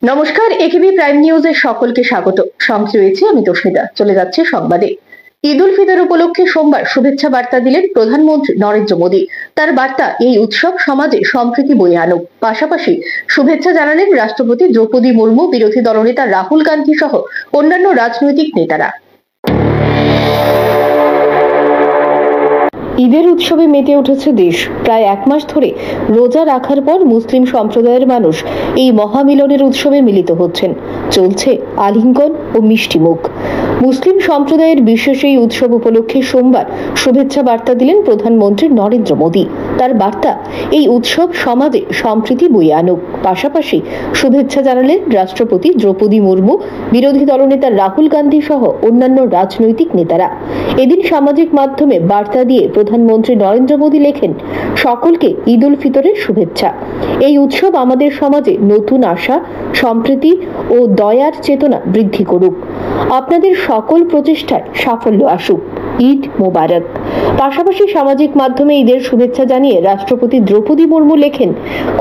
নমস্কার, একেবি প্রাইম নিউজের সকলকে স্বাগত। সঙ্গে রয়েছে আমি তোষিদা। চলে যাচ্ছে সংবাদে। ঈদ উল ফিতর উপলক্ষে সোমবার শুভেচ্ছা বার্তা দিলেন প্রধানমন্ত্রী নরেন্দ্র মোদী। তার বার্তা, এই উৎসব সমাজে সম্প্রীতি বয়ে আনুক। পাশাপাশি শুভেচ্ছা জানালেন রাষ্ট্রপতি দ্রৌপদী মুর্মু, বিরোধী দলনেতা রাহুল গান্ধী সহ অন্যান্য রাজনৈতিক নেতারা। ঈদের উৎসবে মেতে উঠেছে দেশ। প্রায় এক মাস ধরে রোজা রাখার পর মুসলিম সম্প্রদায়ের মানুষ এই মহামিলনের উৎসবে মিলিত হচ্ছেন। চলছে আলিঙ্গন ও মিষ্টিমুখ। মুসলিম সম্প্রদায়ের বিশেষ এই উৎসব উপলক্ষে সোমবার শুভেচ্ছা বার্তা দিলেন প্রধানমন্ত্রী নরেন্দ্র মোদী। তার বার্তা, এই উৎসব সমাজে সম্প্রীতি বয়ে আনুক। পাশাপাশি শুভেচ্ছা জানালেন রাষ্ট্রপতি দ্রৌপদী মুর্মু, বিরোধী দলনেতা রাহুল গান্ধী সহ অন্যান্য রাজনৈতিক নেতারা। এদিন সামাজিক মাধ্যমে বার্তা দিয়ে প্রধানমন্ত্রী নরেন্দ্র মোদী লেখেন, সকলকে ঈদ উল ফিতরের শুভেচ্ছা। এই উৎসব আমাদের সমাজে নতুন আশা, সম্প্রীতি ও দয়ার চেতনা বৃদ্ধি করুক। আপনাদের সকল প্রচেষ্টায় সাফল্য আসুক। ঈদ মোবারক। পাশাপাশি সামাজিক মাধ্যমে ঈদের শুভেচ্ছা জানিয়ে রাষ্ট্রপতি দ্রৌপদী মুর্মু লেখেন,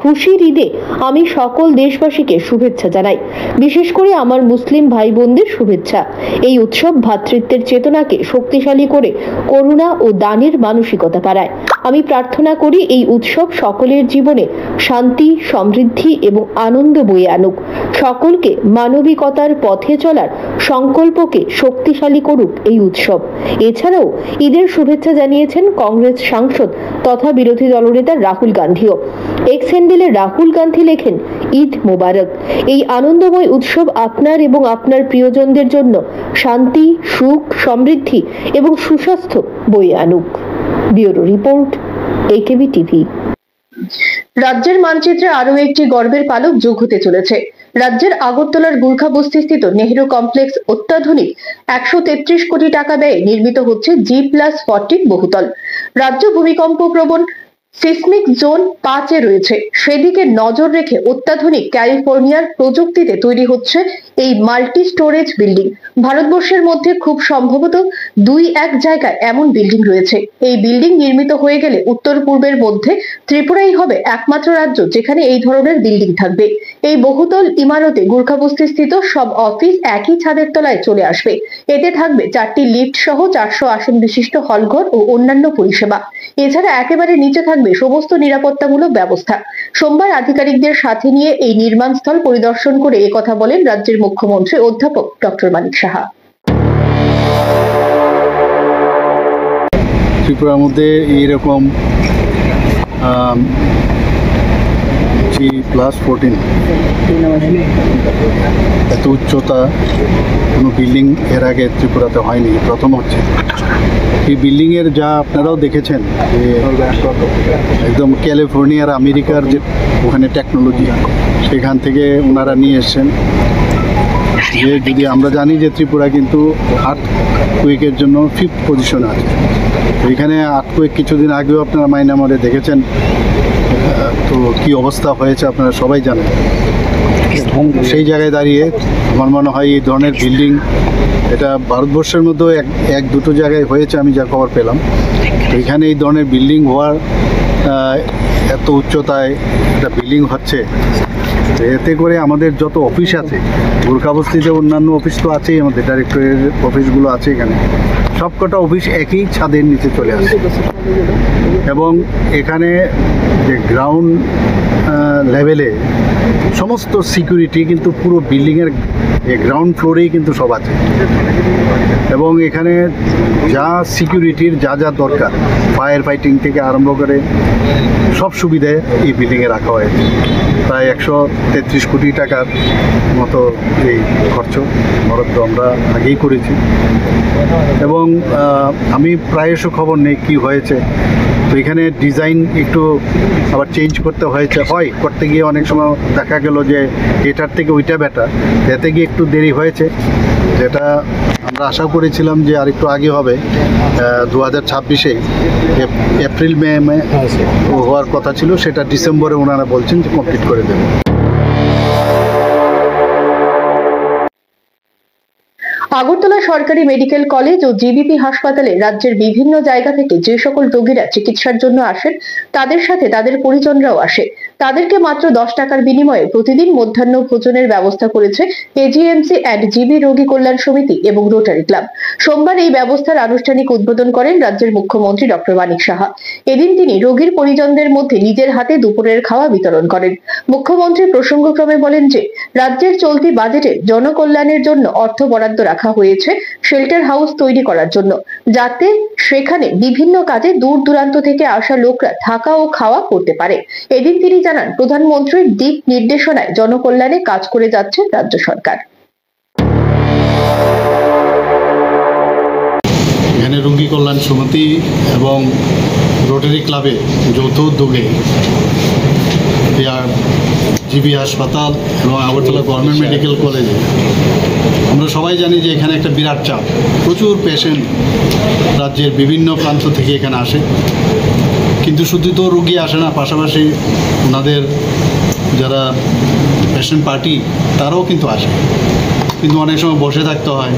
খুশির ঈদে আমি সকল দেশবাসীকে শুভেচ্ছা জানাই, বিশেষ করে আমার মুসলিম ভাই বোনদের শুভেচ্ছা। এই উৎসব ভ্রাতৃত্বের চেতনাকে শক্তিশালী করে করুণা ও দানের মানসিকতা বাড়ায়। আমি প্রার্থনা করি এই উৎসব সকলের জীবনে শান্তি, সমৃদ্ধি এবং আনন্দ বয়ে আনুক। সকলকে মানবিকতার পথে চলার সংকল্পকে শক্তিশালী করুক এই উৎসব। এছাড়াও ঈদের শুভেচ্ছা জানিয়েছেন কংগ্রেস সাংসদ তথা বিরোধী দলনেতা রাহুল গান্ধীও। এক্স হ্যান্ডেলে রাহুল গান্ধী লেখেন, ঈদ মোবারক। এই আনন্দময় উৎসব আপনার এবং আপনার প্রিয়জনদের জন্য শান্তি, সুখ, সমৃদ্ধি এবং সুস্বাস্থ্য বয়ে আনুক। Bureau report, AKB TV. রাজ্যের মানচিত্রে আরও একটি গর্বের পালক যোগ হতে চলেছে। রাজ্যের আগরতলার গুর্খাবস্তিস্থিত নেহেরু কমপ্লেক্স অত্যাধুনিক 133 কোটি টাকা ব্যয়ে নির্মিত হচ্ছে G+14 বহুতল। রাজ্য ভূমিকম্প প্রবণ সিসমিক জোন 5 এ রয়েছে। সেদিকে নজর রেখে অত্যাধুনিক ক্যালিফোর্নিয়ার প্রযুক্তিতে তৈরি হচ্ছে এই মাল্টি স্টোরেজ বিল্ডিং। ভারতবর্ষের মধ্যে খুব সম্ভবত 2-1 জায়গায় এমন বিল্ডিং রয়েছে। এই বিল্ডিং নির্মিত হয়ে গেলে উত্তর পূর্বের মধ্যে ত্রিপুরাই হবে একমাত্র রাজ্য যেখানে এই ধরনের বিল্ডিং থাকবে। এই বহুতল ইমারতে গুর্খাবস্তিস্থিত সব অফিস একই ছাদের তলায় চলে আসবে। এতে থাকবে 4টি লিফট সহ 400 আসন বিশিষ্ট হলঘর ও অন্যান্য পরিষেবা। এছাড়া একেবারে নিচে থাকবে সমস্ত নিরাপত্তামূলক ব্যবস্থা। সোমবার আধিকারিকদের সাথে নিয়ে এই নির্মাণ স্থল পরিদর্শন করে একথা বলেন রাজ্যের মুখ্যমন্ত্রী অধ্যাপক ডক্টর মানিক সাহা। ত্রিপুরার মধ্যে এইরকম G+14 এত উচ্চতা কোনো বিল্ডিং এর আগে ত্রিপুরাতে হয়নি, প্রথম হচ্ছে। এই বিল্ডিংয়ের যা আপনারাও দেখেছেন যে একদম ক্যালিফোর্নিয়ার আমেরিকার যে ওখানে টেকনোলজি, সেখান থেকে ওনারা নিয়ে এসছেন। যে যদি আমরা জানি যে ত্রিপুরা কিন্তু আর্থকুয়েকের জন্য 5th পজিশনে আছে। তো এখানে আর্থকুয়েক কিছুদিন আগেও আপনারা মায়ানমারে দেখেছেন, তো কি অবস্থা হয়েছে আপনারা সবাই জানেন। সেই জায়গায় দাঁড়িয়ে আমার মনে হয় এই ধরনের বিল্ডিং, এটা ভারতবর্ষের মধ্যেও এক দুটো জায়গায় হয়েছে আমি যা খবর পেলাম। তো এখানে এই ধরনের বিল্ডিং হওয়ার, এত উচ্চতায় একটা বিল্ডিং হচ্ছে, এতে করে আমাদের যত অফিস আছে, গুর্খাবস্তিতে অন্যান্য অফিস তো আছেই, আমাদের ডাইরেক্টরের অফিসগুলো আছে, এখানে সবকটা অফিস একই ছাদের নিচে চলে আসে। এবং এখানে যে গ্রাউন্ড লেভেলে সমস্ত সিকিউরিটি কিন্তু পুরো বিল্ডিংয়ের গ্রাউন্ড ফ্লোরেই কিন্তু সব আছে। এবং এখানে যা সিকিউরিটির যা যা দরকার, ফায়ার ফাইটিং থেকে আরম্ভ করে সব সুবিধায় এই বিল্ডিংয়ে রাখা হয়েছে। প্রায় 133 কোটি টাকার মতো এই খরচ বরাদ্দ আমরা আগেই করেছি। এবং আমি প্রায়শ খবর নেই কি হয়েছে। তো এখানে ডিজাইন একটু আবার চেঞ্জ করতে হয়েছে, করতে গিয়ে অনেক সময় দেখা গেল যে এটার থেকে ওইটা বেটার, এতে গিয়ে একটু দেরি হয়েছে। যেটা আমরা আশা করেছিলাম যে আরেকটু আগে হবে, 2026-এ এপ্রিল মে হওয়ার কথা ছিল, সেটা ডিসেম্বরে ওনারা বলছেন যে কমপ্লিট করে দেবেন। আগরতলা সরকারি মেডিকেল কলেজ ও জিবিপি হাসপাতালে রাজ্যের বিভিন্ন জায়গা থেকে যে সকল রোগীরা চিকিৎসার জন্য আসেন, তাদের সাথে তাদের পরিজনরাও আসে। তাদেরকে মাত্র 10 টাকার বিনিময়ে প্রতিদিন মধ্যাহ্ন ভোজনের ব্যবস্থা করেছে এজিএমসি অ্যান্ড জিবি রোগী কল্যাণ সমিতি এবং রোটারি ক্লাব। সোমবার এই ব্যবস্থার আনুষ্ঠানিক উদ্বোধন করেন রাজ্যের মুখ্যমন্ত্রী ডক্টর মানিক সাহা। এদিন তিনি রোগীর পরিজনদের মধ্যে নিজের হাতে দুপুরের খাওয়া বিতরণ করেন। মুখ্যমন্ত্রী প্রসঙ্গক্রমে বলেন যে রাজ্যের চলতি বাজেটে জনকল্যাণের জন্য অর্থ বরাদ্দ রাখা হয়েছে শেল্টার হাউস তৈরি করার জন্য, যাতে সেখানে বিভিন্ন কাজে দূর দূরান্ত থেকে আসা লোকরা থাকা ও খাওয়া করতে পারে। এদিন তিনি জানান, প্রধানমন্ত্রীর দিক নির্দেশনায় জনকল্যাণে কাজ করে যাচ্ছে রাজ্য সরকার। এখানে রোগী কল্যাণ সমিতি এবং রোটারি ক্লাবে যৌথ উদ্যোগে জিবি হাসপাতাল এবং আগরতলা গভর্নমেন্ট মেডিকেল কলেজে আমরা সবাই জানি যে এখানে একটা বিরাট চাপ, প্রচুর পেশেন্ট রাজ্যের বিভিন্ন প্রান্ত থেকে এখানে আসে। কিন্তু শুধু তো রোগী আসে না, পাশাপাশি ওনাদের যারা পেশেন্ট পার্টি তারাও কিন্তু আসে, কিন্তু অনেক সময় বসে থাকতে হয়,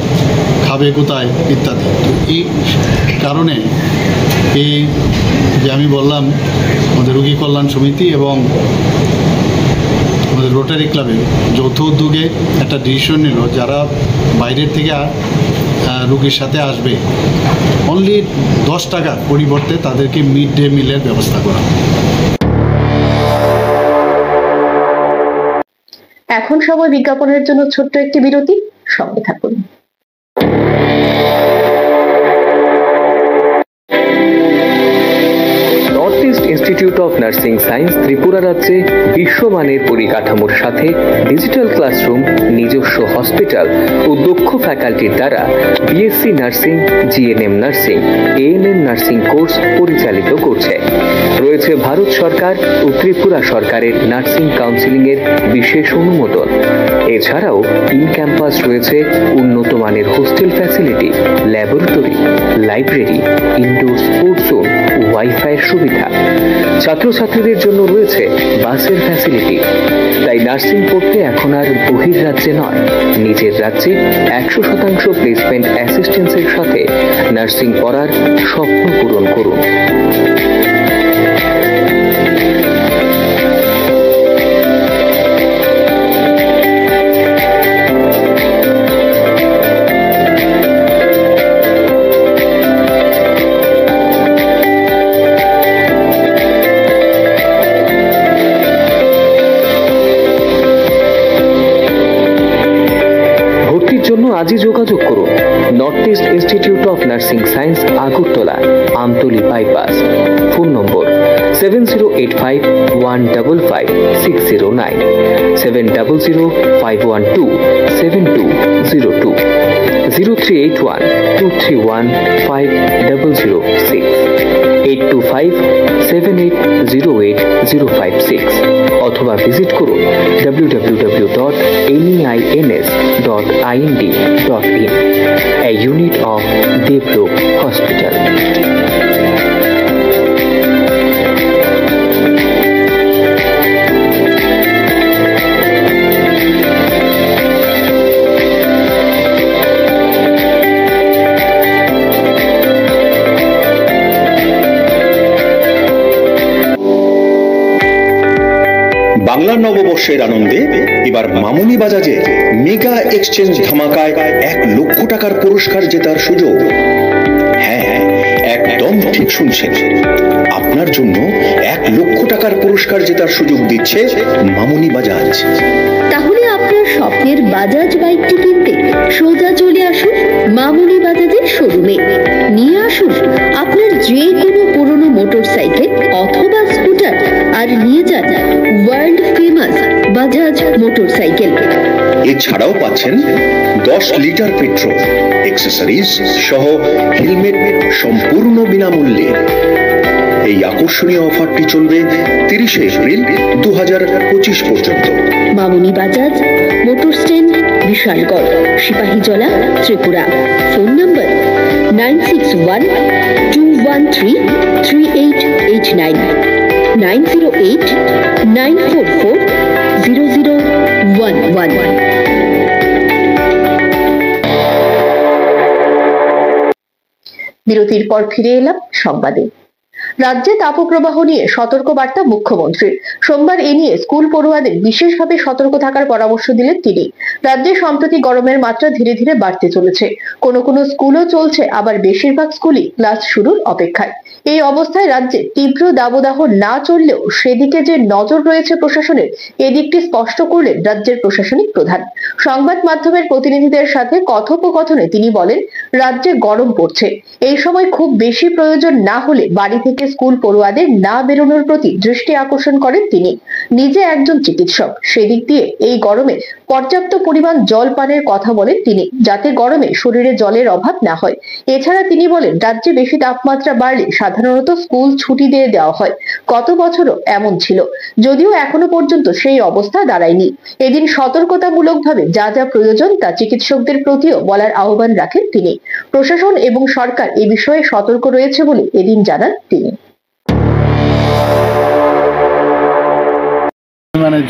খাবে কোথায় ইত্যাদি। তো এই কারণে এই যে আমি বললাম আমাদের রোগী কল্যাণ সমিতি এবং আমাদের রোটারি ক্লাবে যৌথ উদ্যোগে একটা ডিসিশন নিল, যারা বাইরের থেকে রোগীর সাথে আসবে অনলি 10 টাকার পরিবর্তে তাদেরকে মিড ডে মিলের ব্যবস্থা করা। এখন সময় বিজ্ঞাপনের জন্য ছোট্ট একটি বিরতি, সঙ্গে থাকুন। North east institute of nursing science Tripura রাজ্যে বিশ্বমানের পরিকাঠামোর সাথে ডিজিটাল ক্লাসরুম, নিজস্ব হসপিটাল ও দক্ষ ফ্যাকাল্টির দ্বারা BSc nursing, GNM nursing, ANM nursing course পরিচালিত করছে। রয়েছে ভারত সরকার ও ত্রিপুরা সরকারের নার্সিং কাউন্সিলিং এর বিশেষ অনুমোদন। এছাড়াও ইন ক্যাম্পাস রয়েছে উন্নত মানের hostel facility, laboratory, library, indoor sports zone, ওয়াইফাইয়ের সুবিধা। ছাত্রছাত্রীদের জন্য রয়েছে বাসের ফ্যাসিলিটি। তাই নার্সিং পড়তে এখন আর বহির্রাজ্যে নয়, নিজের রাজ্যে 100% প্লেসমেন্ট অ্যাসিস্ট্যান্সের সাথে নার্সিং পড়ার স্বপ্ন পূরণ করুন। জন্য আজই যোগাযোগ করুন north east institute of nursing science, Agartala, Amtali bypass. Phone নম্বর 7085155609, 7005127202, 0381231506, 8257808056 অথবা ভিজিট করুন www.neins.ind.in, a unit of Devlook Hospital. Bangla নববর্ষের আনন্দে এবার মামুনি বাজাজে মেগা এক্সচেঞ্জ ধামাকায় 1 লক্ষ টাকার পুরস্কার জেতার সুযোগ। হ্যাঁ, একদম ঠিক শুনছেন, আপনার জন্য 1 লক্ষ টাকার পুরস্কার জেতার সুযোগ দিচ্ছে মামুনি বাজাজ। তাহলে আপনার স্বপ্নের বাজাজ বাইকটি কিনতে সোজা চলে আসুন মামুনি বাজাজের শোরুমে। নিয়ে আসুন আপনার যে কোনো পুরনো মোটরসাইকেল অথবা স্কুটার, আর নিয়ে যান ওয়ার্ল্ড ফেমাস বাজাজ মোটরসাইকেল। এছাড়াও পাচ্ছেন 10 লিটার পেট্রোল, অ্যাক্সেসরিজ সহ হেলমেট সম্পূর্ণ বিনামূল্যে। এই আকর্ষণীয় অফারটি চলবে 30 এপ্রিল 2025 পর্যন্ত। Mamuni Bajaj, motor stand, Bishalgarh, Sepahijala, Tripura. Phone number 9612133889, 9089440011। বিরতির পর ফিরে এলাম সংবাদে। রাজ্যে তাপপ্রবাহ নিয়ে সতর্কবার্তা মুখ্যমন্ত্রীর। সোমবার এ নিয়ে স্কুল পড়ুয়াদের বিশেষভাবে সতর্ক থাকার পরামর্শ দিলেন তিনি। রাজ্যে সম্প্রতি গরমের মাত্রা ধীরে ধীরে বাড়তে চলেছে। কোনো কোনো স্কুলও চলছে, আবার বেশিরভাগ স্কুলই ক্লাস শুরুর অপেক্ষায়। এই অবস্থায় রাজ্যে তীব্র দাবদাহ না চললেও সেদিকে যে নজর রয়েছে প্রশাসনের, এদিকটি স্পষ্ট করলেন রাজ্যের প্রশাসনিক প্রধান। সংবাদ মাধ্যমের প্রতিনিধিদের সাথে কথোপকথনে তিনি বলেন, রাজ্যে গরম পড়ছে। এই সময় খুব বেশি প্রয়োজন না হলে বাড়ি থেকে স্কুল পড়ুয়াদের না বেরোনোর প্রতি দৃষ্টি আকর্ষণ করেন তিনি। নিজে একজন চিকিৎসক, সেদিক দিয়ে এই গরমে পর্যাপ্ত পরিমাণ জল পানের কথা বলেন তিনি, যাতে গরমে শরীরে জলের অভাব না হয়। এছাড়া তিনি বলেন, রাজ্যে বেশি তাপমাত্রা বাড়লে সাধারণত স্কুল ছুটি দিয়ে দেওয়া হয়। গত বছরও এমন ছিল, যদিও এখনো পর্যন্ত সেই অবস্থা দাঁড়ায়নি। এদিন সতর্কতামূলকভাবে যা যা প্রয়োজন তা চিকিৎসকদের প্রতিও বলার আহ্বান রাখেন তিনি। প্রশাসন এবং সরকার এ বিষয়ে সতর্ক রয়েছে বলে এদিন জানান তিনি।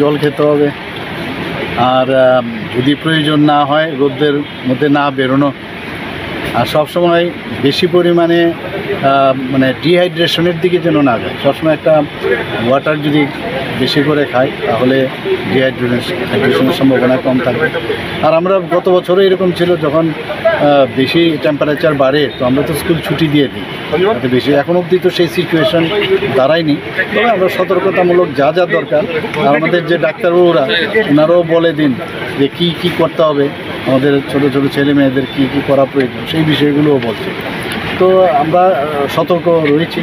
জল খেতে হবে, আর যদি প্রয়োজন না হয় রোদের মধ্যে না বেরোনো, আর সবসময় বেশি পরিমাণে ডিহাইড্রেশনের দিকে যেন না যায়। সবসময় একটা ওয়াটার যদি বেশি করে খায় তাহলে ডিহাইড্রেশনের সম্ভাবনা কম থাকবে। আর আমরা গত বছরও এরকম ছিল, যখন বেশি টেম্পারেচার বাড়ে তো আমরা তো স্কুল ছুটি দিয়ে দিই। বেশি এখন অবধি তো সেই সিচুয়েশন দাঁড়ায়নি, তবে আমরা সতর্কতামূলক যা যা দরকার, আর আমাদের যে ডাক্তারবাবুরা ওনারাও বলে দিন যে কী কী করতে হবে, আমাদের ছোট ছোট ছেলে মেয়েদের কী কী করা প্রয়োজন সেই বিষয়গুলোও বলছে। তো আমরা সতর্ক রয়েছি।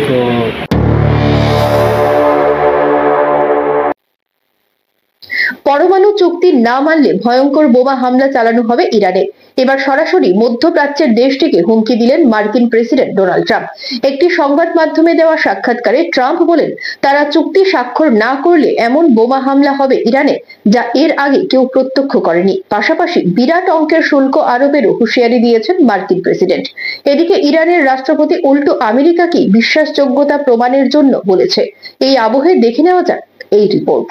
তো পরমাণু চুক্তি না মানলে ভয়ঙ্কর বোমা হামলা চালানো হবে ইরানে। এবার সরাসরি মধ্যপ্রাচ্যের দেশটিকে হুমকি দিলেন মার্কিন প্রেসিডেন্ট ডোনাল্ড ট্রাম্প। একটি সংবাদ মাধ্যমে দেওয়া সাক্ষাৎকারে ট্রাম্প বলেন, তারা চুক্তি স্বাক্ষর না করলে এমন বোমা হামলা হবে ইরানে যা এর আগে কেউ প্রত্যক্ষ করেনি। পাশাপাশি বিরাট অঙ্কের শুল্ক আরোপেরও হুঁশিয়ারি দিয়েছেন মার্কিন প্রেসিডেন্ট। এদিকে ইরানের রাষ্ট্রপতি উল্টো আমেরিকাকেই বিশ্বাসযোগ্যতা প্রমাণের জন্য বলেছে। এই আবহে দেখে নেওয়া যাক এই রিপোর্ট।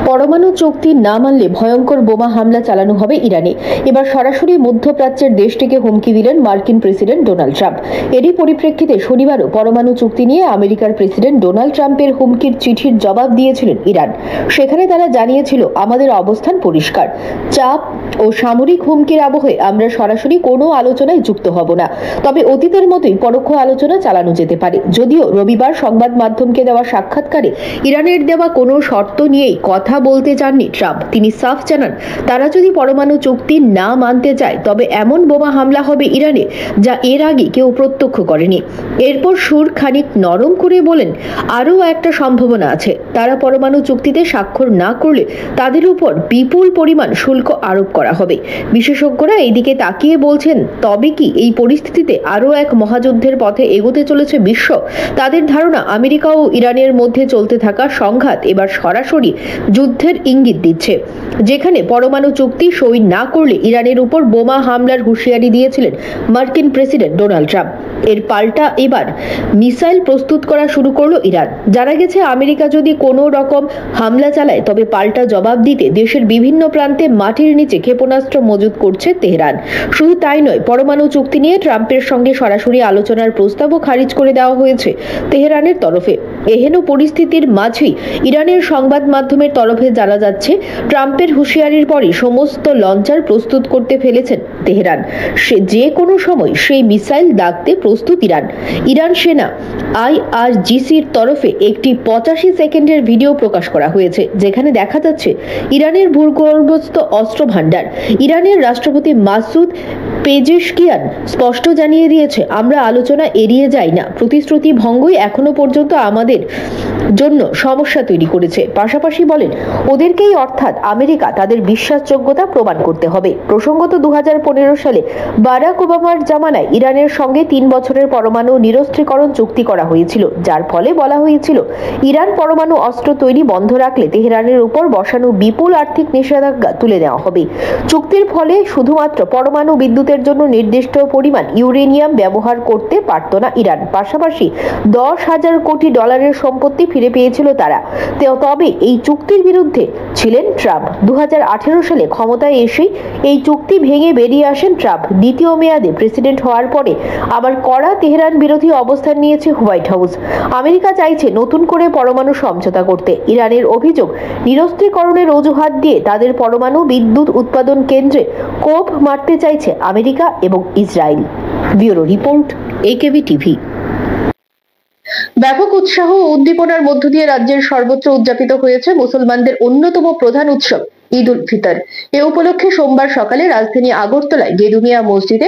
পরমাণু চুক্তি না মানলে ভয়ঙ্কর বোমা হামলা চালানো হবে ইরানে। এবার সরাসরি মধ্যপ্রাচ্যের দেশটিকে হুমকি দিলেন মার্কিন প্রেসিডেন্ট ডোনাল্ড ট্রাম্প। এরই পরিপ্রেক্ষিতে শনিবারও পরমাণু চুক্তি নিয়ে আমেরিকার প্রেসিডেন্ট ডোনাল্ড ট্রাম্পের হুমকির চিঠির জবাব দিয়েছিলেন ইরান। সেখানে তারা জানিয়েছিল, আমাদের অবস্থান পরিষ্কার, চাপ ও সামরিক হুমকির আবহে আমরা সরাসরি কোনো আলোচনায় যুক্ত হব না। তবে অতীতের মতোই পরোক্ষ আলোচনা চালানো যেতে পারে। যদিও রবিবার সংবাদ মাধ্যমকে দেওয়া সাক্ষাৎকারে ইরানের দেওয়া কোনো শর্ত নিয়েই কথা বলতে চাননি ট্রাম্প। তিনি সাফ জানান, তারা যদি পরমাণু চুক্তি না মানতে চায় তবে এমন বোমা হামলা হবে ইরানে যা এর আগে কেউ প্রত্যক্ষ করেনি। এরপর সুর খানিক নরম করে বলেন, আরও একটা সম্ভাবনা আছে, তারা পরমাণু চুক্তিতে স্বাক্ষর না করলে তাদের উপর বিপুল পরিমাণ শুল্ক আরোপ করা হবে। বিশেষজ্ঞরা এইদিকে তাকিয়ে বলছেন, তবে কি এই পরিস্থিতিতে আরও এক মহাযুদ্ধের পথে এগোতে চলেছে বিশ্ব? তাদের ধারণা, আমেরিকা ও ইরানের মধ্যে চলতে থাকা সংঘাত এবার সরাসরি যুদ্ধের ইঙ্গিত দিচ্ছে, যেখানে পরমাণু চুক্তি সই না করলে ইরানের উপর বোমা হামলার হুঁশিয়ারি দিয়েছিলেন মার্কিন প্রেসিডেন্ট ডোনাল্ড ট্রাম্প। এর পাল্টা এবার মিসাইল প্রস্তুত করা শুরু করলো ইরান। জানা গেছে, আমেরিকা যদি কোনো রকম হামলা চালায় তবে পাল্টা জবাব দিতে দেশের বিভিন্ন প্রান্তে মাটির নিচে ক্ষেপণাস্ত্র মজুত করছে তেহরান। শুধু তাই নয়, পরমাণু চুক্তি নিয়ে ট্রাম্পের সঙ্গে সরাসরি আলোচনার প্রস্তাবও খারিজ করে দেওয়া হয়েছে তেহরানের তরফে। এহেন পরিস্থিতির মাঝেই ইরানের সংবাদ মাধ্যমের তরফে জানা যাচ্ছে, ট্রাম্পের হুঁশিয়ারির পরই সমস্ত লঞ্চার প্রস্তুত করতে ফেলেছেন তেহরান। সে যে কোনো সময় সেই মিসাইল দাগতে প্রস্তুত ইরান। ইরান সেনা IRGCর তরফে একটি 85 সেকেন্ডের ভিডিও প্রকাশ করা হয়েছে, যেখানে দেখা যাচ্ছে ইরানের ভূগর্ভস্থ অস্ত্র ভান্ডার। ইরানের রাষ্ট্রপতি মাসুদ পেজেশকিয়ান স্পষ্ট জানিয়ে দিয়েছে, আমরা আলোচনা এড়িয়ে যাই না। প্রতিশ্রুতি ভঙ্গই এখনো পর্যন্ত আমাদের জন্য সমস্যা তৈরি করেছে। পাশাপাশি বলেন, ওদেরকেই অর্থাৎ আমেরিকা তাদের বিশ্বাসযোগ্যতা প্রমাণ করতে হবে। প্রসঙ্গত 2015 সালে বারাক ওবামার জামানায় ইরানের সঙ্গে 3 বছরের পরমাণু নিরস্ত্রীকরণ চুক্তি করা হয়েছিল, যার ফলে বলা হয়েছিল ইরান পরমাণু অস্ত্র তৈরি বন্ধ রাখলে তেহরানের উপর বসানো বিপুল আর্থিক নিষেধাজ্ঞা তুলে নেওয়া হবে। চুক্তির ফলে শুধুমাত্র পরমাণু বিদ্যুতের জন্য নির্দিষ্ট পরিমাণ ইউরেনিয়াম ব্যবহার করতে পারত না ইরান। পাশাপাশি $10,000 কোটি ডলারের সম্পত্তি ফিরে পেয়েছিল তারা। তবে এই চুক্তির বিরুদ্ধে ছিলেন ট্রাম্প। 2018 সালে ক্ষমতায় এসেই এই চুক্তি ভেঙে বেরিয়ে আসেন ট্রাম্প। দ্বিতীয় মেয়াদে প্রেসিডেন্ট হওয়ার পরে আবার কড়া তেহরান বিরোধী অবস্থান নিয়েছে হোয়াইট হাউস। আমেরিকা চাইছে নতুন করে পরমাণু সমঝোতা করতে। ইরানের অভিযোগ, নিরস্ত্রীকরণের অজুহাত দিয়ে তাদের পরমাণু বিদ্যুৎ উৎপাদন কেন্দ্রে কোপ মারতে চাইছে আমেরিকা এবং Israel. Bureau report, AKB TV. ব্যাপক উৎসাহ ও উদ্দীপনার মধ্য দিয়ে রাজ্যের সর্বত্র উদযাপিত হয়েছে মুসলমানদের অন্যতম প্রধান উৎসব ঈদ উল ফিতর। এ উপলক্ষে সোমবার সকালে রাজধানী আগরতলায় গেদুমিয়া মসজিদে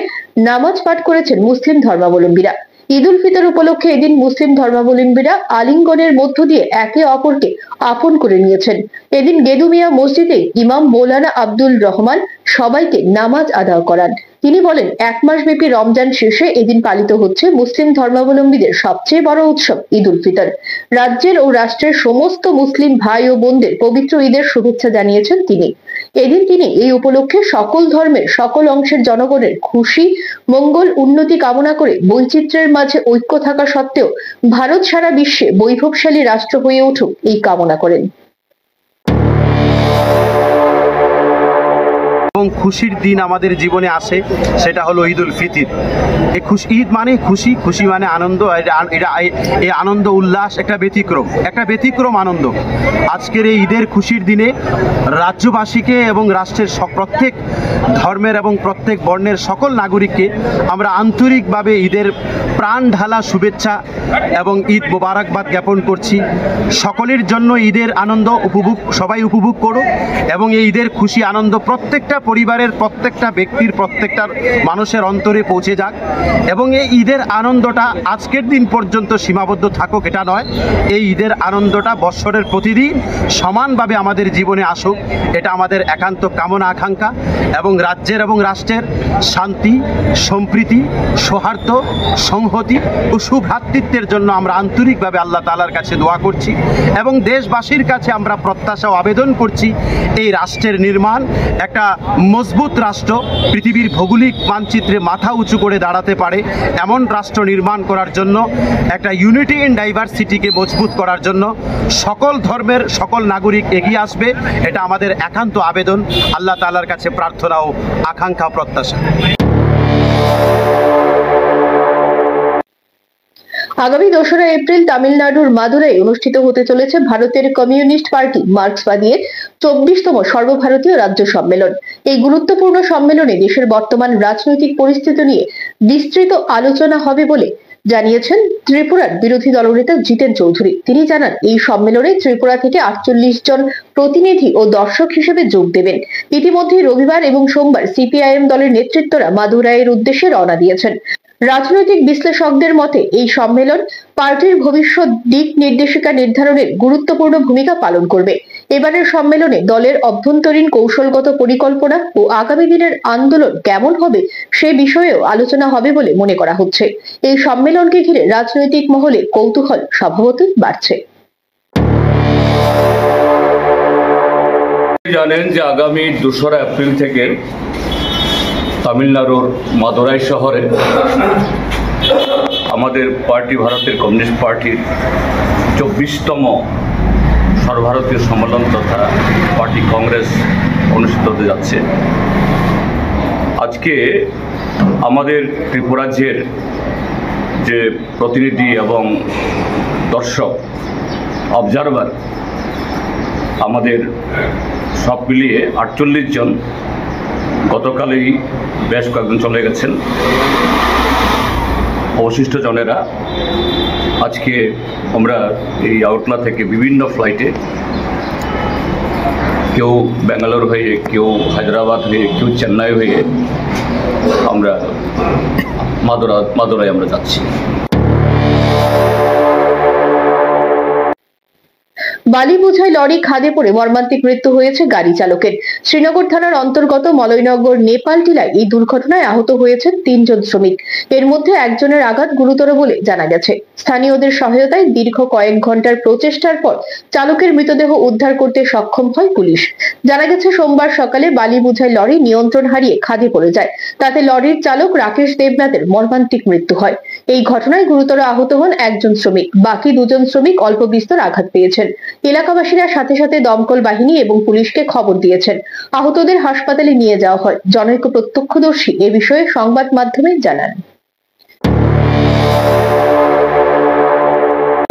নামাজ পাঠ করেছেন মুসলিম ধর্মাবলম্বীরা। ঈদ উল ফিতর উপলক্ষে এদিন মুসলিম ধর্মাবলম্বীরা আলিঙ্গনের মধ্য দিয়ে একে অপরকে আপন করে নিয়েছেন। এদিন গেদুমিয়া মসজিদে ইমাম মৌলানা আব্দুল রহমান সবাইকে নামাজ আদায় করান। তিনি বলেন, এক মাসব্যাপী রমজান শেষে এদিন পালিত হচ্ছে মুসলিম ধর্মাবলম্বীদের সবচেয়ে বড় উৎসব ঈদ উল ফিতর। রাজ্যের ও রাষ্ট্রের সমস্ত মুসলিম ভাই ও বোনদের পবিত্র ঈদের শুভেচ্ছা জানিয়েছেন তিনি। এদিন তিনি এই উপলক্ষে সকল ধর্মের সকল অংশের জনগণের খুশি, মঙ্গল, উন্নতি কামনা করে বৈচিত্র্যের মাঝে ঐক্য থাকা সত্ত্বেও ভারত সারা বিশ্বে বৈভবশালী রাষ্ট্র হয়ে উঠুক এই কামনা করেন। এবং খুশির দিন আমাদের জীবনে আসে, সেটা হলো ঈদ উল ফিতর। এই ঈদ মানে খুশি, খুশি মানে আনন্দ। এই আনন্দ উল্লাস একটা ব্যতিক্রম আনন্দ। আজকের এই ঈদের খুশির দিনে রাজ্যবাসীকে এবং রাষ্ট্রের প্রত্যেক ধর্মের এবং প্রত্যেক বর্ণের সকল নাগরিককে আমরা আন্তরিকভাবে ঈদের প্রাণ ঢালা শুভেচ্ছা এবং ঈদ মোবারকবাদ জ্ঞাপন করছি। সকলের জন্য ঈদের আনন্দ সবাই উপভোগ করো এবং এই ঈদের খুশি আনন্দ প্রত্যেকটা পরিবারের, প্রত্যেকটা ব্যক্তির, প্রত্যেকটা মানুষের অন্তরে পৌঁছে যাক। এবং এই ঈদের আনন্দটা আজকের দিন পর্যন্ত সীমাবদ্ধ থাকুক এটা নয়, এই ঈদের আনন্দটা বৎসরের প্রতিদিন সমানভাবে আমাদের জীবনে আসুক, এটা আমাদের একান্ত কামনা আকাঙ্ক্ষা। এবং রাজ্যের এবং রাষ্ট্রের শান্তি, সম্প্রীতি, সৌহার্দ্য, সংহতি ও সুভ্রাতৃত্বের জন্য আমরা আন্তরিকভাবে আল্লাহ তাআলার কাছে দোয়া করছি এবং দেশবাসীর কাছে আমরা প্রত্যাশা ও আবেদন করছি এই রাষ্ট্রের নির্মাণ একটা মজবুত রাষ্ট্র, পৃথিবীর ভৌগোলিক মানচিত্রে মাথা উঁচু করে দাঁড়াতে পারে এমন রাষ্ট্র নির্মাণ করার জন্য, একটা ইউনিটি ইন ডাইভার্সিটিকে মজবুত করার জন্য সকল ধর্মের সকল নাগরিক এগিয়ে আসবে, এটা আমাদের একান্ত আবেদন, আল্লাহ তাআলার কাছে প্রার্থনা ও আকাঙ্ক্ষা প্রত্যাশা। আগামী 2রা এপ্রিল তামিলনাড়ুর মাদুরাই অনুষ্ঠিত হতে চলেছে ভারতের কমিউনিস্ট পার্টি মার্ক্সবাদীর 24তম সর্বভারতীয় রাজ্য সম্মেলন। এই গুরুত্বপূর্ণ সম্মেলনে দেশের বর্তমান রাজনৈতিক পরিস্থিতি নিয়ে বিস্তৃত আলোচনা হবে বলে জানিয়েছেন ত্রিপুরার বিরোধী দলনেতা জিতেন চৌধুরী। তিনি জানান, এই সম্মেলনে ত্রিপুরা থেকে 48 জন প্রতিনিধি ও দর্শক হিসেবে যোগ দেবেন। ইতিমধ্যে রবিবার এবং সোমবার CPIM দলের নেতৃত্বরা মাদুরাইয়ের উদ্দেশ্যে রওনা দিয়েছেন। রাজনৈতিক বিশ্লেষকদের মতে এই সম্মেলন পার্টির ভবিষ্যৎ দিক নির্দেশিকা নির্ধারণের গুরুত্বপূর্ণ ভূমিকা পালন করবে। এবারের সম্মেলনে দলের অভ্যন্তরীণ কৌশলগত পরিকল্পনা ও আগামী দিনের আন্দোলন কেমন হবে সে বিষয়েও আলোচনা হবে বলে মনে করা হচ্ছে। এই সম্মেলনকে ঘিরে রাজনৈতিক মহলে কৌতূহল স্বভাবতই বাড়ছে। জানেন যে আগামী 2রা এপ্রিল থেকে তামিলনাড়ুর মাদুরাই শহরে আমাদের পার্টি, ভারতের কমিউনিস্ট পার্টির 24তম সর্বভারতীয় সম্মেলন তথা পার্টি কংগ্রেস অনুষ্ঠিত হতে যাচ্ছে। আজকে আমাদের ত্রিপুরাজ্যের যে প্রতিনিধি এবং দর্শক, অবজারভার আমাদের সব মিলিয়ে 48 জন, গতকালই বেশ কয়েকজন চলে গেছেন। অবশিষ্ট জনেরা আজকে আমরা এই আউটলা থেকে বিভিন্ন ফ্লাইটে, কেউ ব্যাঙ্গালোর হয়ে, কেউ হায়দ্রাবাদ হয়ে, কেউ চেন্নাই হয়ে আমরা মাদুরাই আমরা যাচ্ছি। বালি বোঝাই লরি খাদে পড়ে মর্মান্তিক মৃত্যু হয়েছে গাড়ি চালকের। শ্রীনগর থানার অন্তর্গত মলয়নগর নেপাল টিলায় এই দুর্ঘটনায় আহত হয়েছেন 3 জন শ্রমিক। এর মধ্যে একজনের আঘাত গুরুতর বলে জানা গেছে। স্থানীয়দের সহায়তায় দীর্ঘ কয়েক ঘন্টার প্রচেষ্টার পর চালকের মৃতদেহ উদ্ধার করতে সক্ষম হয় পুলিশ। জানা গেছে, সোমবার সকালে বালি বোঝাই লরি নিয়ন্ত্রণ হারিয়ে খাদে পড়ে যায়। তাতে লরির চালক রাকেশ দেবনাথের মর্মান্তিক মৃত্যু হয়। এই ঘটনায় গুরুতর আহত হন একজন শ্রমিক, বাকি দুজন শ্রমিক অল্প বিস্তর আঘাত পেয়েছেন। এলাকাবাসীরা সাথে সাথে দমকল বাহিনী এবং পুলিশকে খবর দিয়েছেন। আহতদের হাসপাতালে নিয়ে যাওয়া হয়। জনৈক প্রত্যক্ষদর্শী এ বিষয়ে সংবাদ মাধ্যমে জানান।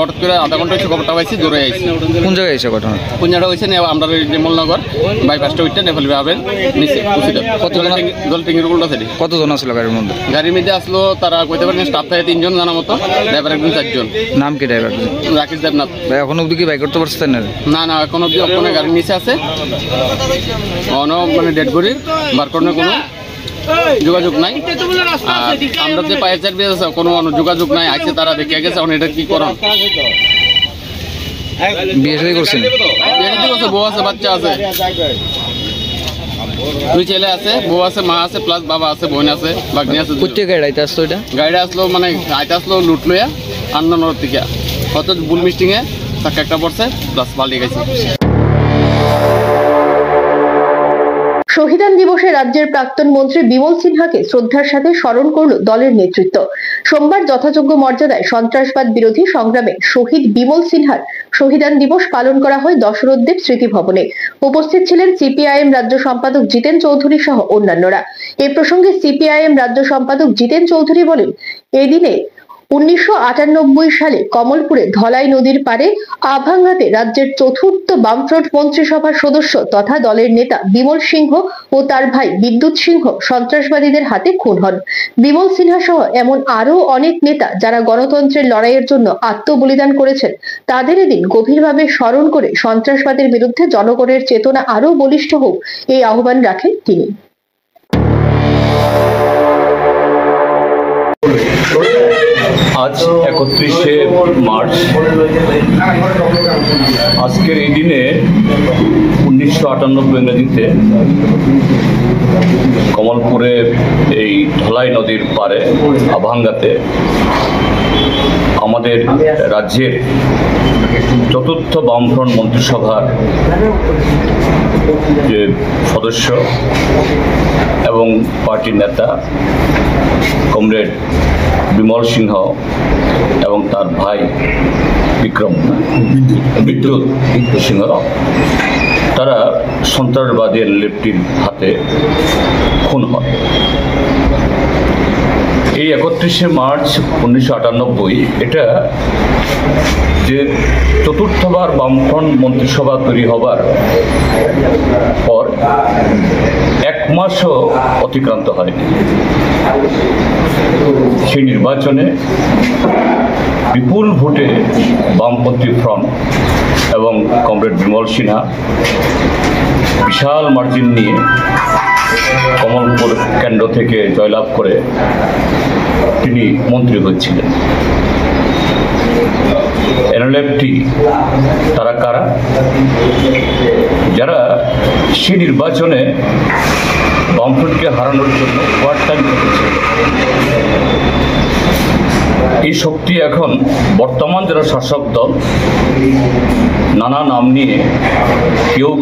হঠাৎ করে আধা ঘন্টা হচ্ছে খবরটা পাইছি, দৌড়ে আইছি। কোন জায়গায় এসে ঘটনা? কোন জায়গা হয়েছে আমরা নির্মলনগর বাইপাসটা উঠতে নেপালি ভাবেন নিচে গলটিংয়ের উল্টা সাইডে। কতজন আসলো গাড়ির মধ্যে? গাড়ির মধ্যে আসলো তারা কইতে পারেন স্টাফ থাকে 3 জন, জানা মতো ড্রাইভার একজন 4 জন। নাম কি ড্রাইভার? রাকেশ দেবনাথ। ভাই এখন অব্দি কি বাইক করতে পারছেন না? না এখন অব্দি ওখানে গাড়ির নিচে আছে, মানে ডেড বডির বার করানোর কোনো যোগাযোগ নাই। আর আমরা যে ফায়ার সার্ভিস আছে কোনো যোগাযোগ নাই, আছে তারা দেখে গেছে। এখন এটা কি করেন? বিয়ে শাদী করছেন? বউ আছে, বাচ্চা আছে, 2 ছেলে আছে, বউ আছে, মা আছে, প্লাস বাবা আছে, বোন আছে, বাগনি আছে। কোথা গাড়ি আইতে আসতো? এটা গাড়ি আসলো মানে আইতে আসলো লুট লইয়া আন্দানোর থেকে কত বুল মিস্টিংয়ে চাকা একটা পড়ছে, প্লাস পাল্টে গেছে। শহীদান দিবসে রাজ্যের প্রাক্তন মন্ত্রী বিমল সিনহাকে শ্রদ্ধার সাথে স্মরণ করল দলের নেতৃত্ব। সোমবার যথাযোগ্য মর্যাদায় সন্ত্রাসবাদ বিরোধী সংগ্রামে শহীদ বিমল সিনহার শহীদান দিবস পালন করা হয় দশরথ দেব স্মৃতি ভবনে। উপস্থিত ছিলেন সিপিআইএম রাজ্য সম্পাদক জিতেন চৌধুরী সহ অন্যান্যরা। এ প্রসঙ্গে সিপিআইএম রাজ্য সম্পাদক জিতেন চৌধুরী বলেন, এই দিনে 1998 সালে কমলপুরে ধলাই নদীর পারে আভাঙ্গাতে রাজ্যের চতুর্থ বামফ্রন্ট মন্ত্রিসভার সদস্য তথা দলের নেতা বিমল সিংহ ও তার ভাই বিদ্যুৎ সিংহ সন্ত্রাসবাদীদের হাতে খুন হন। বিমল সিনহা সহ এমন আরো অনেক নেতা যারা গণতন্ত্রের লড়াইয়ের জন্য আত্মবলিদান করেছেন, তাদের এদিন গভীরভাবে স্মরণ করে সন্ত্রাসবাদের বিরুদ্ধে জনগণের চেতনা আরো বলিষ্ঠ হোক এই আহ্বান রাখেন তিনি। আজ 31শে মার্চ। আজকের এই দিনে 1998 ইংরেজিতে কমলপুরে এই ধলাই নদীর পারে আভাঙ্গাতে আমাদের রাজ্যের চতুর্থ বামফ্রন্ট মন্ত্রিসভার যে সদস্য এবং পার্টির নেতা কমরেড বিমল সিংহ এবং তার ভাই বিদ্যুৎ সিংহ, তারা সন্ত্রাসবাদী লেপটির হাতে খুন হয়। এই 31শে মার্চ 1998 এটা যে চতুর্থবার বামফ্রন্ট মন্ত্রিসভা তৈরি হবার পর 1 মাসও অতিক্রান্ত হয়নি। সেই নির্বাচনে বিপুল ভোটে বামপন্থী ফ্রন্ট এবং কমরেড বিমল সিনহা বিশাল মার্জিন নিয়ে কমলপুর কেন্দ্র থেকে জয়লাভ করে তিনি মন্ত্রী হয়েছিলেন। এনএলএফটি তারা কারা? যারা সেই নির্বাচনে বামফ্রন্টকে হারানোর জন্য ওয়ারটাইম করেছে। এই শক্তি এখন বর্তমান যারা শাসক দল নানা নাম নিয়ে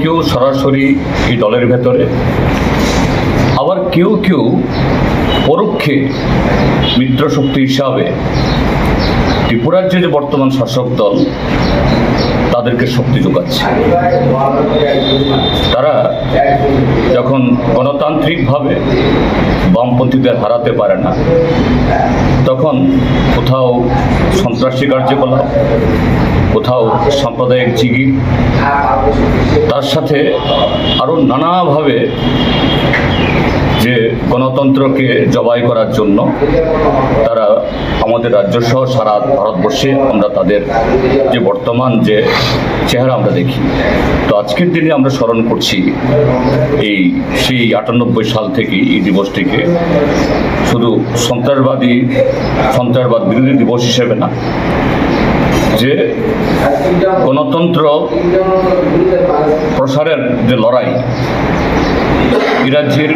কেউ সরাসরি এই দলের ভেতরে, আবার কেউ পরোক্ষে মিত্রশক্তি হিসাবে ত্রিপুরার যে বর্তমান শাসক দল তাদেরকে শক্তি যোগাচ্ছে। তারা যখন গণতান্ত্রিকভাবে বামপন্থীদের হারাতে পারে না, তখন কোথাও সন্ত্রাসী কার্যকলাপ, কোথাও সাম্প্রদায়িক জিগির, তার সাথে আরও নানাভাবে যে গণতন্ত্রকে জবাই করার জন্য তারা আমাদের রাজ্য সহ সারা ভারতবর্ষে আমরা তাদের যে বর্তমান যে চেহারা আমরা দেখি। তো আজকের দিনে আমরা স্মরণ করছি সেই 98 সাল থেকে এই দিবসটিকে শুধু সন্ত্রাসবাদ বিরোধী দিবস হিসেবে না, যে গণতন্ত্র প্রসারের যে লড়াই, এই রাজ্যের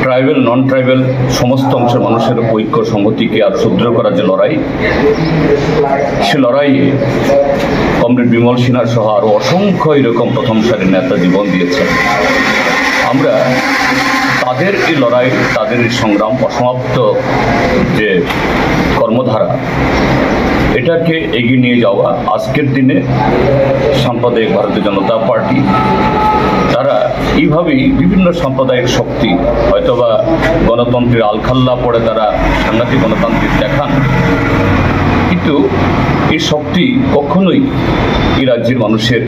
ট্রাইবেল নন ট্রাইবেল সমস্ত অংশের মানুষের ঐক্য সংহতিকে আরো সুদৃঢ় করার যে লড়াই, সে লড়াইয়ে কমরেড বিমল সিনহা সহ আরো অসংখ্য এরকম প্রথম সারির নেতা জীবন দিয়েছেন। আমরা তাদের এই লড়াই, তাদের এই সংগ্রাম, অসমাপ্ত যে কর্মধারা, এটাকে এগিয়ে নিয়ে যাওয়া আজকের দিনে সাম্প্রদায়িক ভারতীয় জনতা পার্টি তারা এইভাবেই বিভিন্ন সাম্প্রদায়িক শক্তি, হয়তোবা গণতন্ত্রের আলখাল্লা পড়ে তারা সাংঘাতিক গণতান্ত্রিক দেখান, কিন্তু এই শক্তি কখনোই এই রাজ্যের মানুষের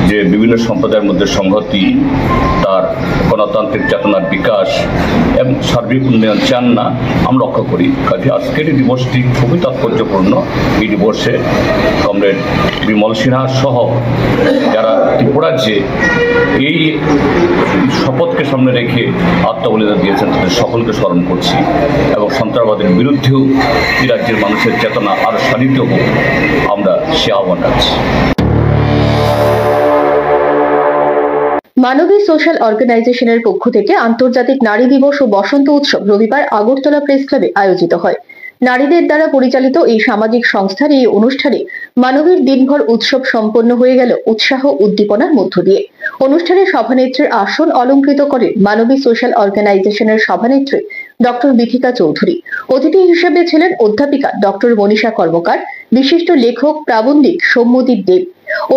যে বিভিন্ন সম্প্রদায়ের মধ্যে সংহতি, তার গণতান্ত্রিক চেতনার বিকাশ এবং সার্বিক উন্নয়ন চান না, আমরা লক্ষ্য করি। কাজে আজকের এই দিবসটি খুবই তাৎপর্যপূর্ণ। এই দিবসে কমরেড বিমল সিনহা সহ যারা ত্রিপুরার যে এই শপথকে সামনে রেখে আত্মবলিদান দিয়েছেন তাদের সকলকে স্মরণ করছি এবং সন্ত্রাসবাদের বিরুদ্ধেও এই রাজ্যের মানুষের চেতনা আরও শানিত হোক, আমরা সে আহ্বান রাখছি। মানবী সোশ্যাল অর্গানাইজেশনের পক্ষ থেকে আন্তর্জাতিক নারী দিবস ও বসন্ত উৎসব রবিবার আগরতলা প্রেস ক্লাবে আয়োজিত হয়। নারীদের দ্বারা পরিচালিত এই সামাজিক সংস্থার এই অনুষ্ঠানে মানবীর দিনভর উৎসব সম্পন্ন হয়ে গেল উৎসাহ উদ্দীপনার মধ্য দিয়ে। অনুষ্ঠানে সভানেত্রীর আসন অলঙ্কৃত করেন মানবী সোশ্যাল অর্গানাইজেশনের সভানেত্রী ডক্টর বিথিকা চৌধুরী। অতিথি হিসেবে ছিলেন অধ্যাপিকা ডক্টর মনীষা কর্মকার, বিশিষ্ট লেখক প্রাবন্ধিক সৌম্যদীপ দেব।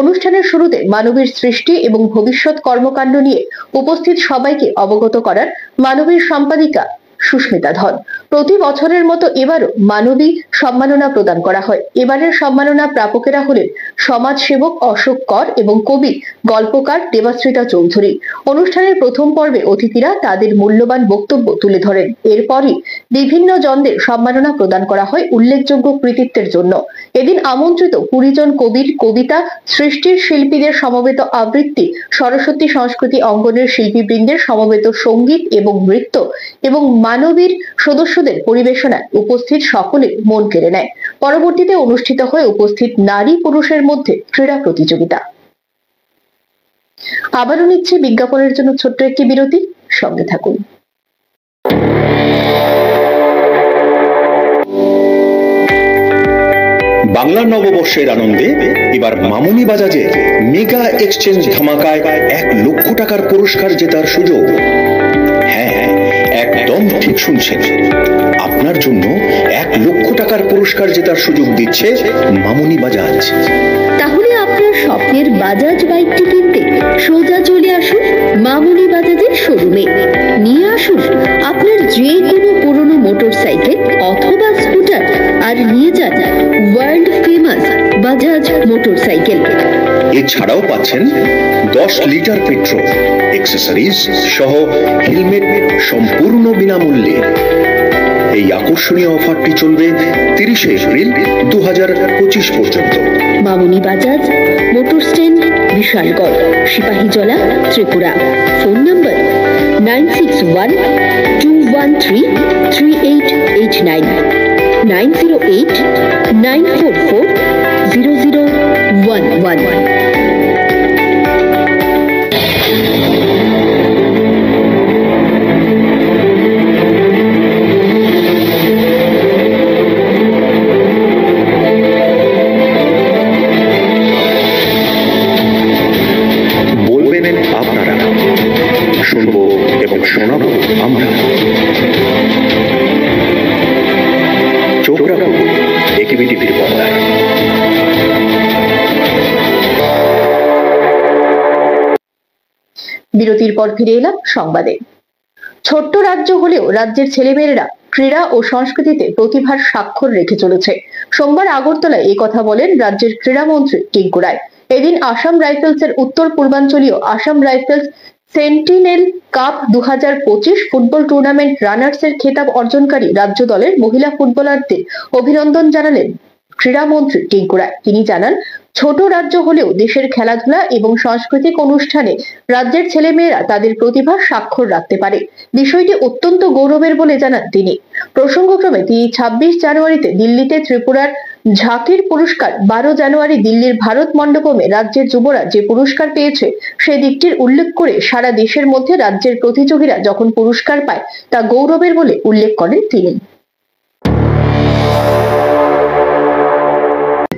অনুষ্ঠানের শুরুতে মানবীর সৃষ্টি এবং ভবিষ্যৎ কর্মকাণ্ড নিয়ে উপস্থিত সবাইকে অবগত করার মানবীর সম্পাদিকা সুস্মিতা ধন। প্রতি বছরের মতো এবারও মানবী সম্মাননা প্রদান করা হয়। এবারের সম্মাননা প্রাপকেরা হলেন সমাজসেবক অশোক কর এবং কবি গল্পকার দেবাশ্রিতা চৌধুরী। অনুষ্ঠানের প্রথম পর্বে অতিথিরা তাদের মূল্যবান বক্তব্য তুলে ধরেন। এরপরই বিভিন্ন জনদের সম্মাননা প্রদান করা হয় উল্লেখযোগ্য কৃতিত্বের জন্য। এদিন আমন্ত্রিত 20 জন কবির কবিতা, সৃষ্টির শিল্পীদের সমবেত আবৃত্তি, সরস্বতী সংস্কৃতি অঙ্গনের শিল্পীবৃন্দের সমবেত সঙ্গীত এবং নৃত্য এবং মানবীর সদস্যদের পরিবেশনায় উপস্থিত সকলে মন কেড়ে নেয়। পরবর্তীতে অনুষ্ঠিত হয় উপস্থিত নারী পুরুষের মধ্যে ক্রীড়া প্রতিযোগিতা। আবারও নিচ্ছে বিজ্ঞাপনের জন্য ছোট্ট একটি বিরতি, সঙ্গে থাকুন। বাংলার নববর্ষের আনন্দে এবার মামুনি বাজাজে মেগা এক্সচেঞ্জ ধামাকায় 1 লক্ষ টাকার পুরস্কার জেতার সুযোগ। হ্যাঁ, একদম ঠিক শুনছেন, আপনার জন্য 1 লক্ষ টাকার পুরস্কার জেতার সুযোগ দিচ্ছে মামুনি বাজাজ। তাহলে আপনার স্বপ্নের বাজাজ বাইকটি কিনতে সোজা চলে আসুন মামুনি বাজাজের শোরুমে। নিয়ে আসুন আপনার যে কোনো পুরনো মোটরসাইকেল অথবা স্কুটার, আর নিয়ে যান ওয়ার্ল্ড ফেমাস বাজাজ মোটরসাইকেল। এছাড়াও পাচ্ছেন 10 লিটার পেট্রোল, অ্যাক্সেসরিজ সহ হেলমেট সম্পূর্ণ বিনামূল্যে। এই আকর্ষণীয় অফারটি চলবে 30 এপ্রিল 2025 পর্যন্ত। Mamuni Bajaj, motor stand, Bishalgarh, Sepahijala, Tripura. Phone number 9612133889, 9089440011। আপনারা শুনবো এবং শোনাবো আমরা। চোখ রাখুন একেবি টিভির পর্দায়। বিরতির পর ফিরে এলাম সংবাদে। ছোট্ট রাজ্য হলেও রাজ্যের ছেলেমেয়েরা ক্রীড়া ও সংস্কৃতিতে প্রতিভার স্বাক্ষর রেখে চলেছে। সোমবার আগরতলায় এই কথা বলেন রাজ্যের ক্রীড়ামন্ত্রী টিঙ্কু রায়। এদিন আসাম রাইফেলসের উত্তর পূর্বাঞ্চলীয় Assam Rifles sentinel cup 2025 football tournament রানার্সের খেতাব অর্জনকারী রাজ্য দলের মহিলা ফুটবলারদের অভিনন্দন জানালেন ক্রীড়ামন্ত্রী টিঙ্কু রায়। তিনি জানান, ছোট রাজ্য হলেও দেশের খেলাধুলা এবং সাংস্কৃতিক অনুষ্ঠানে রাজ্যের ছেলেমেয়েরা তাদের প্রতিভার স্বাক্ষর রাখতে পারে। বিষয়টি অত্যন্ত গৌরবের বলে জানান তিনি। প্রসঙ্গক্রমে তিনি 26 জানুয়ারিতে দিল্লিতে ত্রিপুরার ঝাঁকির পুরস্কার, 12 জানুয়ারি দিল্লির ভারত মণ্ডপমে রাজ্যের যুবরা যে পুরস্কার পেয়েছে সে দিকটির উল্লেখ করে সারা দেশের মধ্যে রাজ্যের প্রতিযোগীরা যখন পুরস্কার পায় তা গৌরবের বলে উল্লেখ করেন তিনি।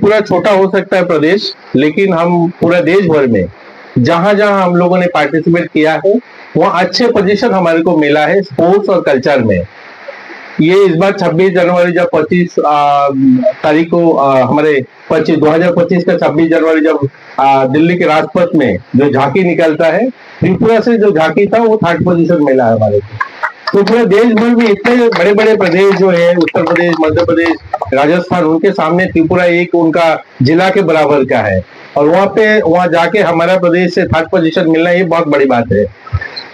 पूरा छोटा हो सकता है प्रदेश, लेकिन हम पूरा देश भर में जहां जहां हम लोगों ने पार्टिसिपेट किया है वहाँ अच्छे पोजीशन हमारे को मिला है स्पोर्ट्स और कल्चर में। ये इस बार 26 जनवरी जब 25 तारीख को हमारे 2025 का 26 जनवरी जब दिल्ली के राजपथ में जो झांकी निकलता है, त्रिपुरा से जो झांकी था वो 3rd पोजीशन मिला है हमारे को। तो पूरे देश भर में इतने बड़े बड़े प्रदेश जो है, उत्तर प्रदेश, मध्य प्रदेश, राजस्थान, उनके सामने त्रिपुरा एक उनका जिला के बराबर का है। और वहाँ जाके हमारा प्रदेश से 3rd पोजीशन मिलना ये बहुत बड़ी बात है।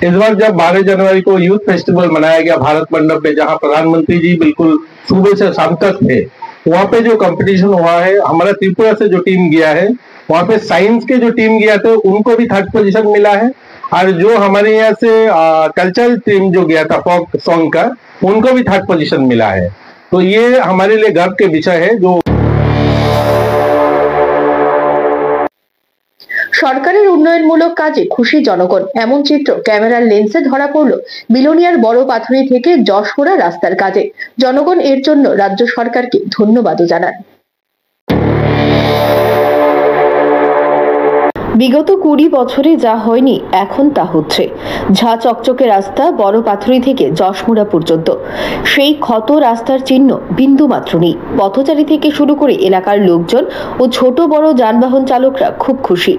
इस बार जब 12 जनवरी को यूथ फेस्टिवल मनाया गया भारत मंडप में, जहाँ प्रधानमंत्री जी बिल्कुल सुबह से शाम तक थे, वहाँ पे जो कंपटीशन हुआ है, हमारा त्रिपुरा से जो टीम गया है, वहाँ पे साइंस के जो टीम गया था उनको भी 3rd पोजीशन मिला है। और जो हमारे यहाँ से कल्चरल टीम जो गया था फोक सॉन्ग का, उनको भी 3rd पोजीशन मिला है। तो ये हमारे लिए गर्व के विषय है। जो সরকারের উন্নয়নমূলক কাজে খুশি জনগণ, এমন চিত্র ক্যামেরার লেন্সে ধরা পড়ল বিলোনিয়ার বড় পাথুরি থেকে যশপুরা রাস্তার কাজে। জনগণ এর জন্য রাজ্য সরকারকে ধন্যবাদও জানান। বিগত 20 বছরে যা হয়নি এখন তা হচ্ছে। ঝা চকচকে রাস্তা বড় পাথুরি থেকে যশমুড়া পর্যন্ত, সেই ক্ষত রাস্তার চিহ্ন বিন্দু মাত্র নেই। পথচারী থেকে শুরু করে এলাকার লোকজন ও ছোট বড় যানবাহন চালকরা খুব খুশি।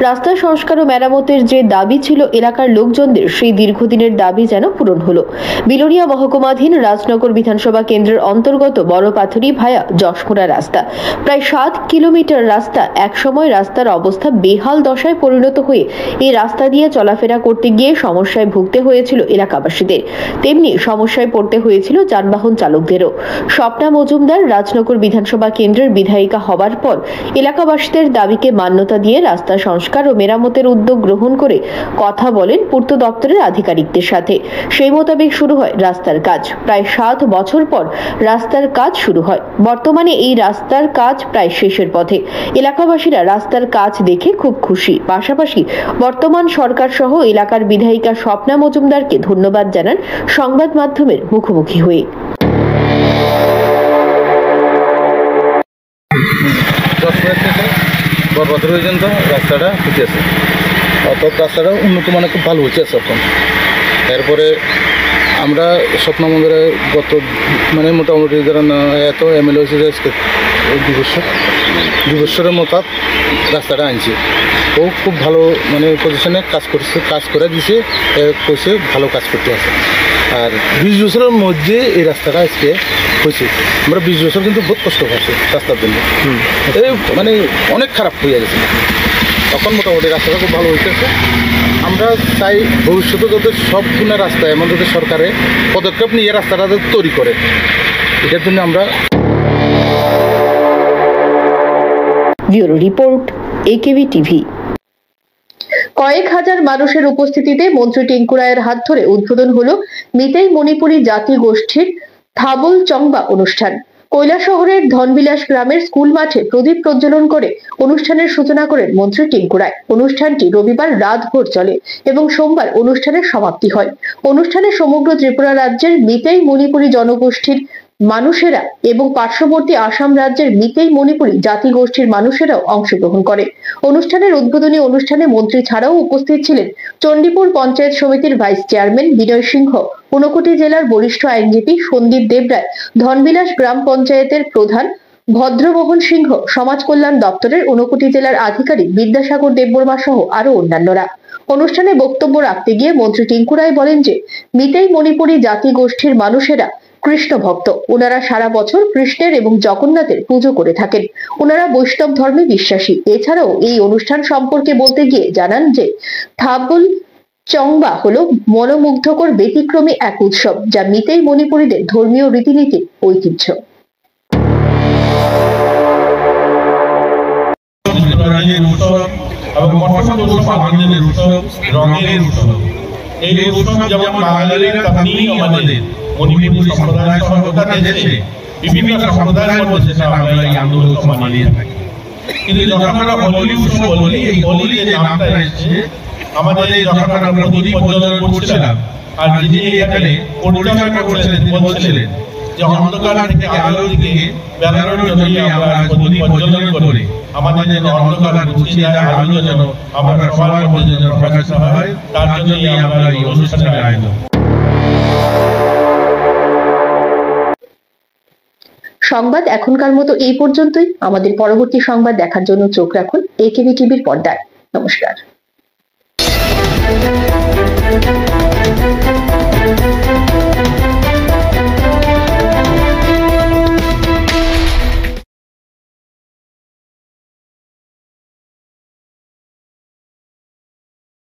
রাস্তা সংস্কার ও মেরামতের যে দাবি ছিল এলাকার লোকজনদের, সেই দীর্ঘদিনের দাবি যেন পূরণ হলো। বিলোনিয়া মহকুমাধীন রাজনগর বিধানসভা কেন্দ্রের অন্তর্গত বড় পাথুরি ভায়া যশমুড়া রাস্তা, প্রায় 7 কিলোমিটার রাস্তা। একসময় রাস্তার অবস্থা বেহাল দশায় পরিণত হয়ে এই রাস্তা দিয়ে চলাফেরা করতে গিয়ে সমস্যায় ভুগতে হয়েছিল এলাকাবাসীদের, তেমনি সমস্যায় পড়তে হয়েছিল যানবাহন চালকদেরও। স্বপ্না মজুমদার রাজনগর বিধানসভা কেন্দ্রের বিধায়িকা হবার পর এলাকাবাসীদের দাবিকে মান্যতা দিয়ে রাস্তা সংস্কার ও মেরামতের উদ্যোগ গ্রহণ করে কথা বলেন পূর্ত দপ্তরের আধিকারিকদের সাথে। সেই মোতাবেক শুরু হয় রাস্তার কাজ। প্রায় 7 বছর পর রাস্তার কাজ শুরু হয়। বর্তমানে এই রাস্তার কাজ প্রায় শেষের পথে। এলাকাবাসীরা রাস্তার কাজ দেখে খুব খুশি। পাশাপাশি বর্তমান সরকার সহ এলাকার বিধায়িকা স্বপ্না মজুমদারকে ধন্যবাদ জানান সংবাদ মাধ্যমের মুখোমুখি হয়ে। বরবাদ পর্যন্ত রাস্তাটা হইতেছে, অর্থাৎ রাস্তাটা উন্নত মানে খুব ভালো হচ্ছে এখন। এরপরে আমরা স্বপ্ন মন্দিরে গত মানে মোটামুটি ধরেন এত এমএলএ হয়েছে 2 বছরের মতো রাস্তাটা আনছি। ও খুব ভালো মানে পজিশনে কাজ করে দিছে, কইছে ভালো কাজ করতে আছে। আর 20 বছরের মধ্যে এই রাস্তাটা আজকে হয়েছে। আমরা 20 বছর কিন্তু বহুত কষ্ট পাচ্ছি রাস্তার জন্য, এই মানে অনেক খারাপ হয়ে গেছে। তখন মোটামুটি রাস্তাটা খুব ভালো হইতেছে। আমরা চাই ভবিষ্যতে যাতে সব গুণের রাস্তা এমন যাতে সরকারে পদক্ষেপ নিয়ে রাস্তাটা তৈরি করে, এটার জন্য আমরা। Bureau report, AKB TV. কয়েক হাজার মানুষের উপস্থিতিতে মন্ত্রী টিঙ্কু রায়ের হাত ধরে উদ্বোধন হলো মিতেই মণিপুরী জাতি গোষ্ঠীর থাবল চংবা অনুষ্ঠান। কৈলাসহরের ধনবিলাস গ্রামের স্কুল মাঠে প্রদীপ প্রজ্বলন করে অনুষ্ঠানের সূচনা করেন মন্ত্রী টিঙ্কু রায়। অনুষ্ঠানটি রবিবার রাতভর চলে এবং সোমবার অনুষ্ঠানের সমাপ্তি হয়। অনুষ্ঠানে সমগ্র ত্রিপুরা রাজ্যের মিতেই মণিপুরী জনগোষ্ঠীর মানুষেরা এবং পার্শ্ববর্তী আসাম রাজ্যের মিতেই মণিপুরী জাতিগোষ্ঠীর মানুষেরাও অংশগ্রহণ করে। অনুষ্ঠানের উদ্বোধনী অনুষ্ঠানে মন্ত্রী ছাড়াও উপস্থিত ছিলেন চণ্ডীপুর পঞ্চায়েত সমিতির ভাইস চেয়ারম্যান বিনয় সিংহ, ঊনকোটি জেলার বরিষ্ঠ আইনজীবী সন্দীপ দেবরায়, ধনবিলাস গ্রাম পঞ্চায়েতের প্রধান ভদ্রমোহন সিংহ, সমাজ কল্যাণ দপ্তরের ঊনকোটি জেলার আধিকারিক বিদ্যাসাগর দেববর্মা সহ আরো অন্যান্যরা। অনুষ্ঠানে বক্তব্য রাখতে গিয়ে মন্ত্রী টিঙ্কু রায় বলেন যে মিতেই মণিপুরী জাতিগোষ্ঠীর মানুষেরা কৃষ্ণ ভক্ত। ওনারা সারা বছর কৃষ্ণের এবং জগন্নাথের পুজো করে থাকেন। ওনারা বৈষ্ণব ধর্মে বিশ্বাসী। এছাড়াও এই অনুষ্ঠান সম্পর্কে বলতে গিয়ে জানান যে থাবল চংবা হলো মনোমুগ্ধকর ব্যতিক্রমী এক উৎসব, যা মিতেই মণিপুরীদের ধর্মীয় রীতিনীতির ঐতিহ্য। এই উৎসব যেমন বাঙালিরা তেমনি আমাদের মণিপুরী সম্প্রদায় সহ গোটা দেশে বিভিন্ন সম্প্রদায়ের মধ্যে আমরা এই আনন্দ উৎসব মানিয়ে থাকি। কিন্তু যখন আমরা হোলি উৎসব বলি, এই হোলি যে নামটা এসেছে, আমাদের যখন আমরা প্রদীপ প্রজ্বলন করছিলাম আর যিনি এখানে পরিচালনা করছিলেন বলছিলেন যে অন্ধকার থেকে আলোর দিকে বেড়ানোর জন্য আমরা প্রদীপ প্রজ্বলন করে আমাদের যেন অন্ধকার মুছিয়ে যায়, আলো যেন আমরা সবার মধ্যে যেন প্রকাশিত হয়, তার জন্যই আমরা এই অনুষ্ঠানের আয়োজন। সংবাদ এখনকার মতো এই পর্যন্তই। আমাদের পরবর্তী সংবাদ দেখার জন্য চোখ রাখুন একেবি টিভির পর্দায়। নমস্কার।